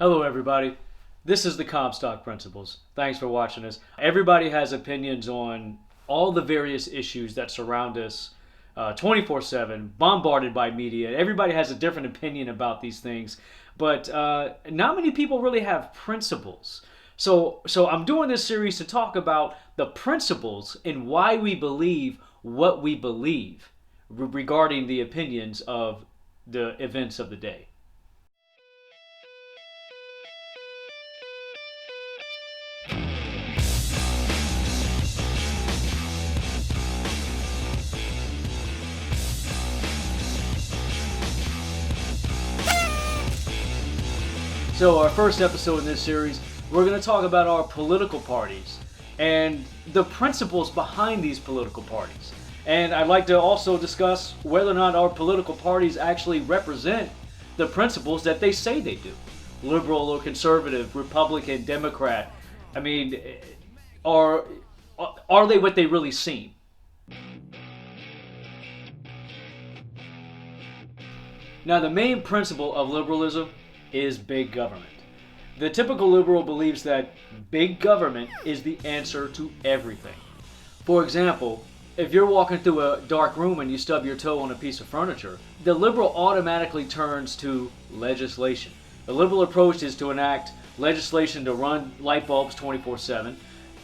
Hello everybody, this is the Comstock Principles. Thanks for watching us. Everybody has opinions on all the various issues that surround us 24/7, bombarded by media. Everybody has a different opinion about these things, but not many people really have principles. So I'm doing this series to talk about the principles and why we believe what we believe regarding the opinions of the events of the day. So our first episode in this series, we're going to talk about our political parties and the principles behind these political parties. And I'd like to also discuss whether or not our political parties actually represent the principles that they say they do. Liberal or conservative, Republican, Democrat. I mean, are they what they really seem? Now, the main principle of liberalism is big government. The typical liberal believes that big government is the answer to everything. For example, if you're walking through a dark room and you stub your toe on a piece of furniture, the liberal automatically turns to legislation. The liberal approach is to enact legislation to run light bulbs 24/7.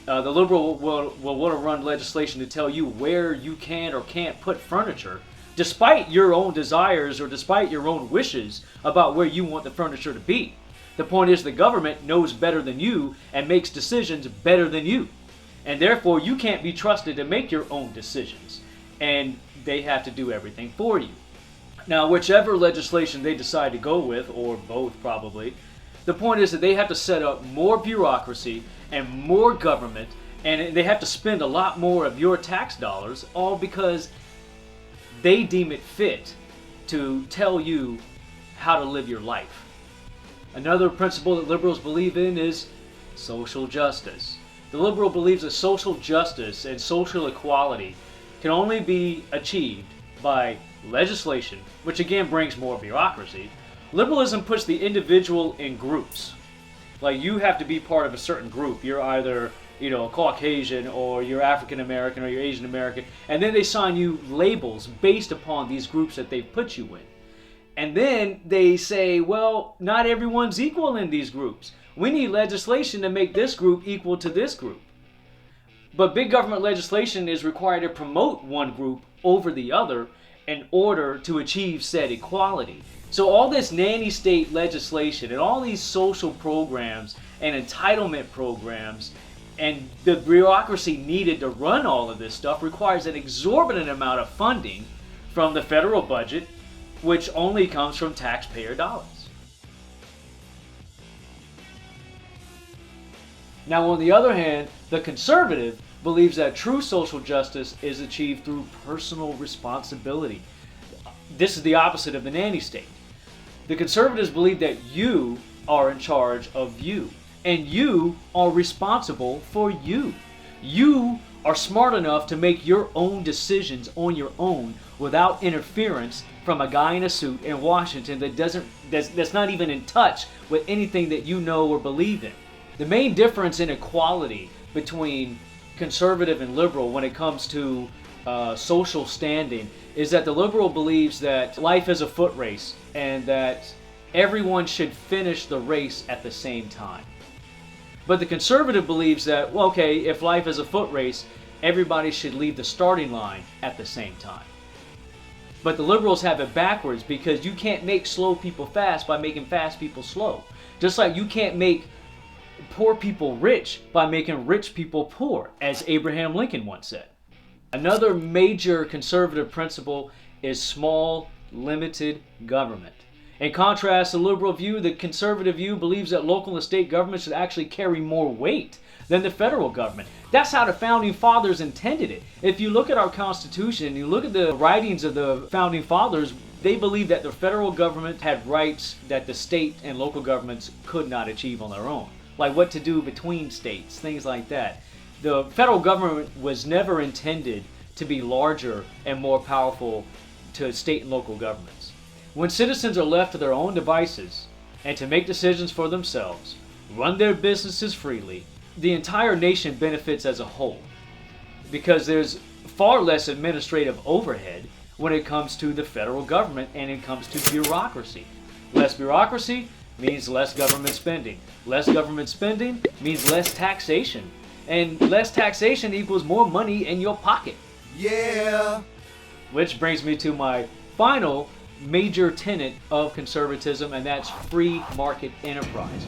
The liberal will want to run legislation to tell you where you can or can't put furniture, despite your own desires or despite your own wishes about where you want the furniture to be. The point is the government knows better than you and makes decisions better than you. And therefore you can't be trusted to make your own decisions. And they have to do everything for you. Now, whichever legislation they decide to go with, or both probably, the point is that they have to set up more bureaucracy and more government, and they have to spend a lot more of your tax dollars, all because they deem it fit to tell you how to live your life. Another principle that liberals believe in is social justice. The liberal believes that social justice and social equality can only be achieved by legislation, which again brings more bureaucracy. Liberalism puts the individual in groups. Like, you have to be part of a certain group. You're either a Caucasian, or you're African American, or you're Asian American, and then they assign you labels based upon these groups that they put you in. And then they say, well, not everyone's equal in these groups. We need legislation to make this group equal to this group. But big government legislation is required to promote one group over the other in order to achieve said equality. So all this nanny state legislation and all these social programs and entitlement programs and the bureaucracy needed to run all of this stuff requires an exorbitant amount of funding from the federal budget, which only comes from taxpayer dollars. Now, on the other hand, the conservative believes that true social justice is achieved through personal responsibility. This is the opposite of the nanny state. The conservatives believe that you are in charge of you, and you are responsible for you. You are smart enough to make your own decisions on your own without interference from a guy in a suit in Washington that's not even in touch with anything that you know or believe in. The main difference in equality between conservative and liberal when it comes to social standing is that the liberal believes that life is a foot race and that everyone should finish the race at the same time. But the conservative believes that, well, okay, if life is a foot race, everybody should leave the starting line at the same time. But the liberals have it backwards, because you can't make slow people fast by making fast people slow. Just like you can't make poor people rich by making rich people poor, as Abraham Lincoln once said. Another major conservative principle is small, limited government. In contrast to the liberal view, the conservative view believes that local and state government should actually carry more weight than the federal government. That's how the Founding Fathers intended it. If you look at our Constitution and you look at the writings of the Founding Fathers, they believed that the federal government had rights that the state and local governments could not achieve on their own. Like what to do between states, things like that. The federal government was never intended to be larger and more powerful to state and local governments. When citizens are left to their own devices and to make decisions for themselves, run their businesses freely, the entire nation benefits as a whole, because there's far less administrative overhead when it comes to the federal government and it comes to bureaucracy. Less bureaucracy means less government spending. Less government spending means less taxation. And less taxation equals more money in your pocket. Yeah! Which brings me to my final major tenet of conservatism, and that's free market enterprise.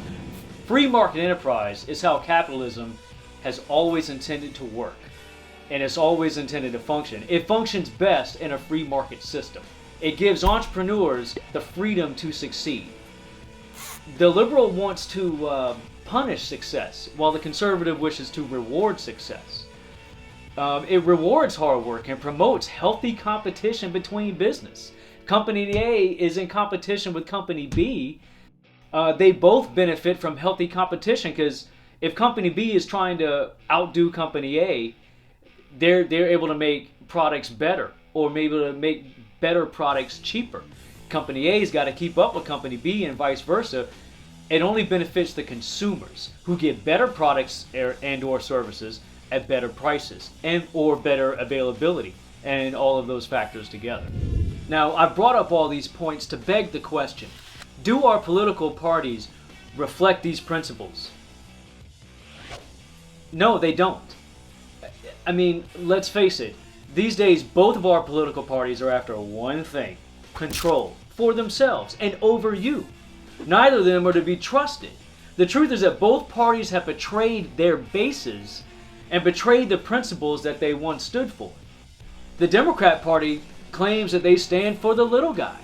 Free market enterprise is how capitalism has always intended to work, and it's always intended to function. It functions best in a free market system. It gives entrepreneurs the freedom to succeed. The liberal wants to punish success, while the conservative wishes to reward success. It rewards hard work and promotes healthy competition between business. Company A is in competition with Company B. They both benefit from healthy competition, because if Company B is trying to outdo Company A, they're able to make products better, or maybe to make better products cheaper. Company A's got to keep up with Company B, and vice versa. It only benefits the consumers, who get better products and or services at better prices and or better availability, and all of those factors together. Now, I've brought up all these points to beg the question: do our political parties reflect these principles? No, they don't. I mean, let's face it. These days, both of our political parties are after one thing: control for themselves and over you. Neither of them are to be trusted. The truth is that both parties have betrayed their bases and betrayed the principles that they once stood for. The Democrat Party claims that they stand for the little guy,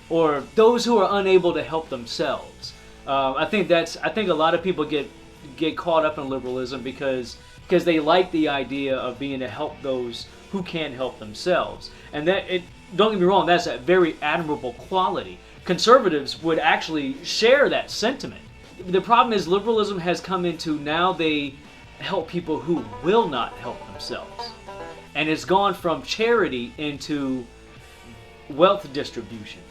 or those who are unable to help themselves. I think a lot of people get caught up in liberalism because they like the idea of being to help those who can't help themselves. And don't get me wrong, that's a very admirable quality. Conservatives would actually share that sentiment. The problem is liberalism has come into, now they help people who will not help themselves. And it's gone from charity into wealth distribution,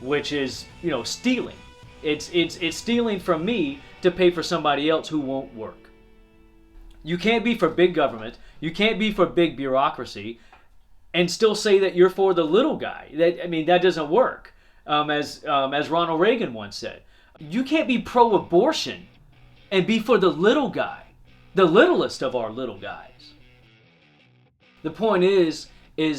which is, stealing. It's stealing from me to pay for somebody else who won't work. You can't be for big government, you can't be for big bureaucracy, and still say that you're for the little guy. That doesn't work. As Ronald Reagan once said, you can't be pro-abortion and be for the little guy, the littlest of our little guys. The point is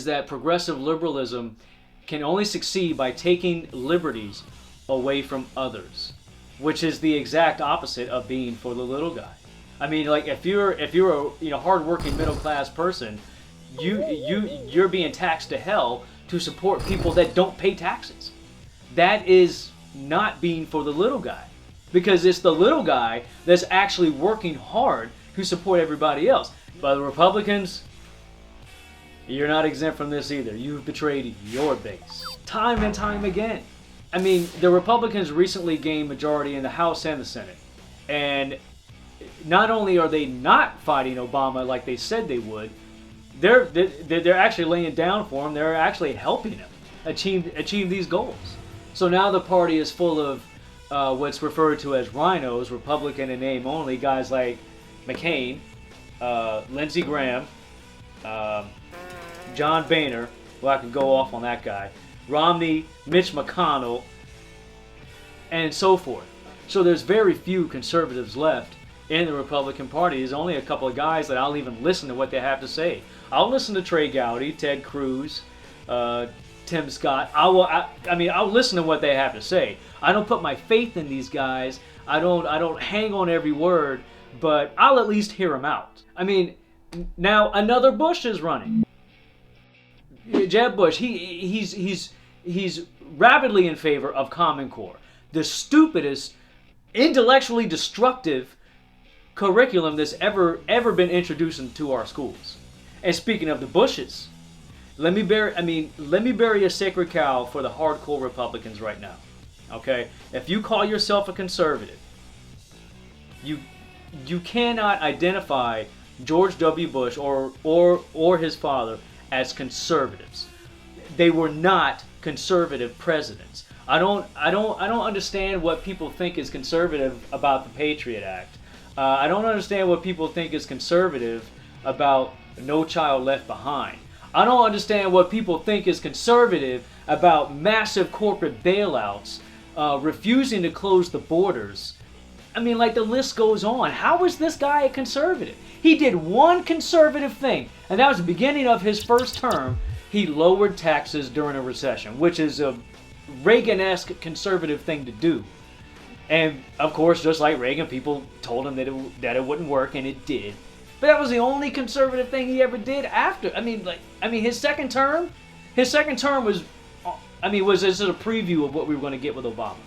that progressive liberalism can only succeed by taking liberties away from others, which is the exact opposite of being for the little guy. I mean, like, if you're a hardworking middle class person, you're being taxed to hell to support people that don't pay taxes. That is not being for the little guy, because it's the little guy that's actually working hard to support everybody else. But the Republicans, you're not exempt from this either. You've betrayed your base time and time again. I mean, the Republicans recently gained majority in the House and the Senate, and not only are they not fighting Obama like they said they would, they're actually laying down for him. They're actually helping him achieve these goals. So now the party is full of what's referred to as rhinos, Republican in name only, guys like McCain, Lindsey Graham, John Boehner, well, I could go off on that guy, Romney, Mitch McConnell, and so forth. So there's very few conservatives left in the Republican Party. There's only a couple of guys that I'll even listen to what they have to say. I'll listen to Trey Gowdy, Ted Cruz, Tim Scott. I'll listen to what they have to say. I don't put my faith in these guys. I don't hang on every word, but I'll at least hear them out. I mean, now another Bush is running. Jeb Bush, he's rapidly in favor of Common Core, the stupidest, intellectually destructive curriculum that's ever been introduced into our schools. And speaking of the Bushes, let me bury a sacred cow for the hardcore Republicans right now. Okay, if you call yourself a conservative, you cannot identify George W. Bush or his father as conservatives. They were not conservative presidents. I don't understand what people think is conservative about the Patriot Act. I don't understand what people think is conservative about No Child Left Behind. I don't understand what people think is conservative about massive corporate bailouts, refusing to close the borders. I mean, like, the list goes on. How is this guy a conservative? He did one conservative thing, and that was the beginning of his first term. He lowered taxes during a recession, which is a Reagan-esque conservative thing to do. And, of course, just like Reagan, people told him that it wouldn't work, and it did. But that was the only conservative thing he ever did after. His second term was, was just a preview of what we were going to get with Obama.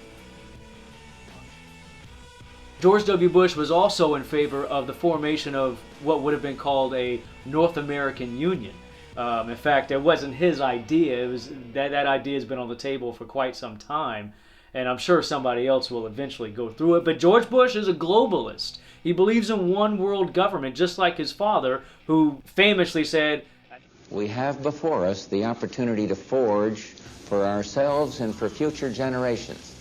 George W. Bush was also in favor of the formation of what would have been called a North American Union. In fact, it wasn't his idea. It was that idea has been on the table for quite some time, and I'm sure somebody else will eventually go through it. But George Bush is a globalist. He believes in one world government, just like his father, who famously said, "We have before us the opportunity to forge for ourselves and for future generations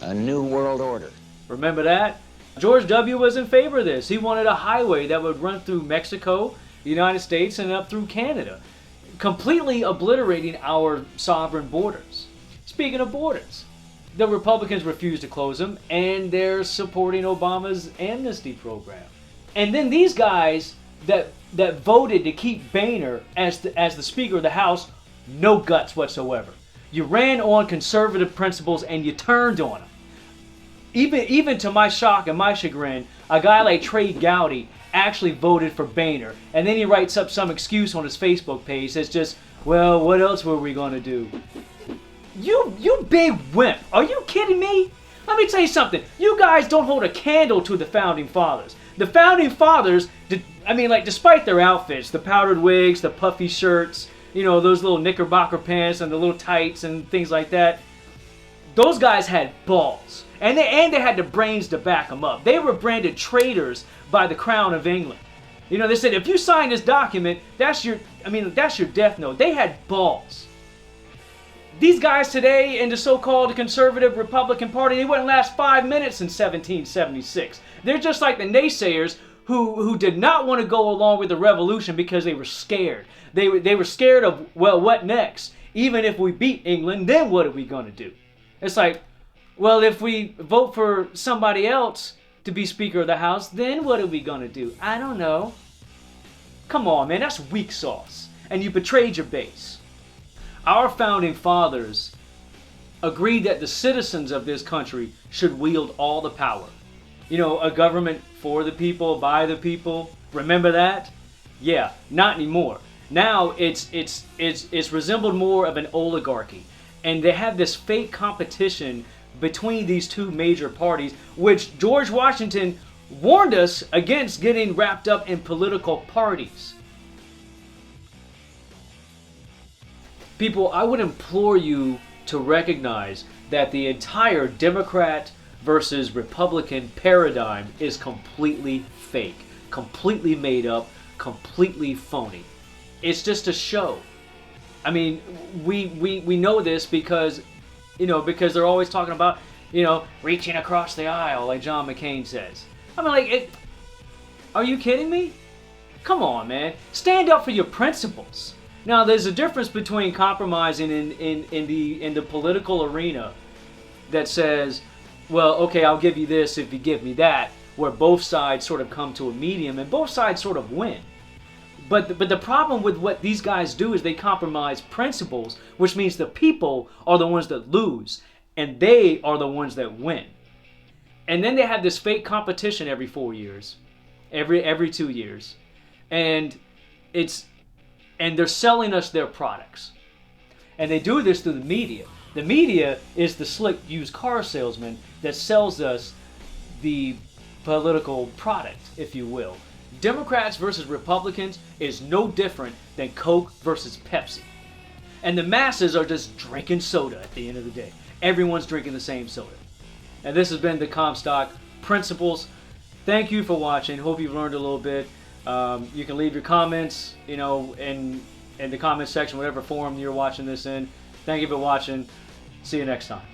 a new world order." Remember that? George W. was in favor of this. He wanted a highway that would run through Mexico, the United States, and up through Canada, completely obliterating our sovereign borders. Speaking of borders, the Republicans refused to close them, and they're supporting Obama's amnesty program. And then these guys that voted to keep Boehner as the Speaker of the House, no guts whatsoever. You ran on conservative principles and you turned on them. Even to my shock and my chagrin, a guy like Trey Gowdy actually voted for Boehner, and then he writes up some excuse on his Facebook page that's just, well, what else were we going to do? You big wimp. Are you kidding me? Let me tell you something. You guys don't hold a candle to the Founding Fathers. The Founding Fathers, despite their outfits, the powdered wigs, the puffy shirts, those little knickerbocker pants and the little tights and things like that, those guys had balls. And they had the brains to back them up. They were branded traitors by the Crown of England. They said, if you sign this document, that's your death note. They had balls. These guys today in the so-called conservative Republican Party, they wouldn't last 5 minutes in 1776. They're just like the naysayers who did not want to go along with the revolution because they were scared. They were scared of, well, what next? Even if we beat England, then what are we going to do? It's like, well, if we vote for somebody else to be Speaker of the House, then what are we going to do? I don't know. Come on, man, that's weak sauce. And you betrayed your base. Our Founding Fathers agreed that the citizens of this country should wield all the power. A government for the people, by the people. Remember that? Yeah, not anymore. Now it's resembled more of an oligarchy. And they have this fake competition between these two major parties, which George Washington warned us against getting wrapped up in political parties. People, I would implore you to recognize that the entire Democrat versus Republican paradigm is completely fake, completely made up, completely phony. It's just a show. We know this because they're always talking about, reaching across the aisle, like John McCain says. Are you kidding me? Come on, man. Stand up for your principles. Now, there's a difference between compromising in the political arena that says, well, okay, I'll give you this if you give me that, where both sides sort of come to a medium and both sides sort of win. But the problem with what these guys do is they compromise principles, which means the people are the ones that lose, and they are the ones that win. And then they have this fake competition every 4 years, every 2 years, and they're selling us their products. And they do this through the media. The media is the slick used car salesman that sells us the political product, if you will. Democrats versus Republicans is no different than Coke versus Pepsi. And the masses are just drinking soda at the end of the day. Everyone's drinking the same soda. And this has been the Comstock Principles. Thank you for watching. Hope you've learned a little bit. You can leave your comments, in the comment section, whatever forum you're watching this in. Thank you for watching. See you next time.